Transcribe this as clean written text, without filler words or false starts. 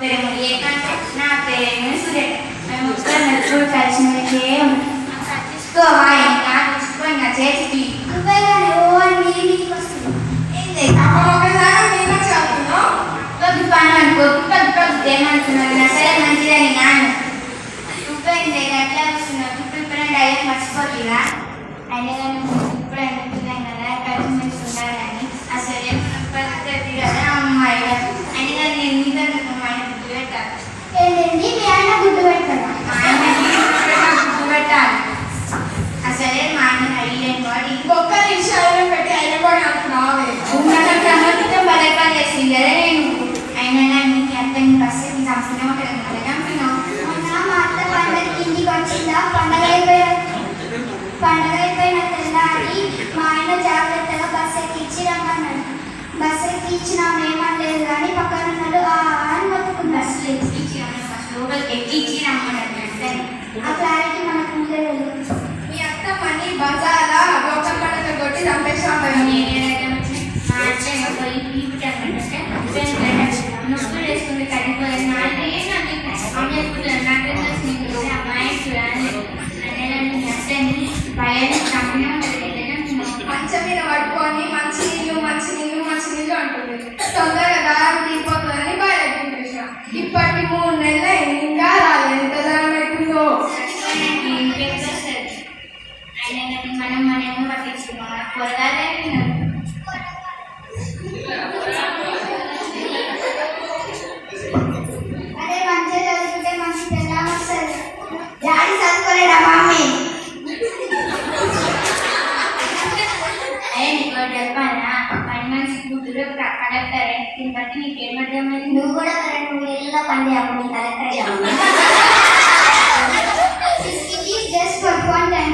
నా పేరేమో సురేఖ. మేము ముగ్గురం ఎప్పుడు కలిసినట్టే ఉన్నాం. తీసుకోవా ఇంకా తీసుకో నా చేతికి పని అనుకో ఏమనుకున్నావు సరే మంచిదని నాన్న నువ్వేంటే అట్లా వస్తున్నావు ఇప్పుడు డైరెక్ట్ మర్చిపోతుందా అయినా కానీ ఇప్పుడు అనుకున్నాం కదా కలిసి మంచి ఉండాలని అసలే పద్ధతి కదా అమ్మాయి కదా అయినా కానీ నేను మీద ఆయన గుర్తు పెట్టాలి ఏంటండి మీ ఆయన గుర్తు పెట్టారా? మా ఆయన గుర్తు పెట్టాలి అసలే మా ఆయన హైలైట్ వాడు ఇంకొక నిమిషాలు పెట్టి అయిన కూడా అంటున్నావే క్రమం భలే పని చేసింది అదే నేను అయినా కానీ మీ అత్తని బస్సు మీ సంస్థనే ఉంటుంది అలాగే అంటున్నావు మొన్న మా అత్త పండగకి ఇంటికి వచ్చిందా పండగ అయిపోయిన తెల్లారి మా ఆయన జాగ్రత్తగా బస్సు ఎక్కించి రమ్మన్నాడు. బస్సు ఎక్కించినామేమనలేదు కానీ పక్కన ఉన్నాడు అని మొత్తుకున్నాడు. బస్సులు ఎక్కించి రమ్మన్నాడు ఆ క్లారిటీ మనకు ముందే తెలియదు. మీ అత్త పని బజారా గొప్ప పండుగ కొట్టి చంపేసాం నొప్పులు వేసుకుంటే కడిగిపోయాను మంచం మీద పట్టుకొని మంచి నీళ్ళు అంటుంది. తొందరగా దారి తీరిపోతుందని బయలుదేరి ఇప్పటికి 3 నెలలు అయింది ఇంకా రాలేదు. ఎంత దారం అవుతుందో మనం పట్టించుకున్నాం కూరగాయలు అదే మంచిగా చదువుకుంటే మంచి పెళ్ళాం వస్తుంది. డాడీ చదువుకోలేడా మామీ? చెప్పాలా పని మనిషి కూతురు కలెక్టర్ దీన్ని బట్టి నీకేమర్థమైంది నువ్వు కూడా 2 నెలల్లో పని చేయకుండా collector. Just for fun time,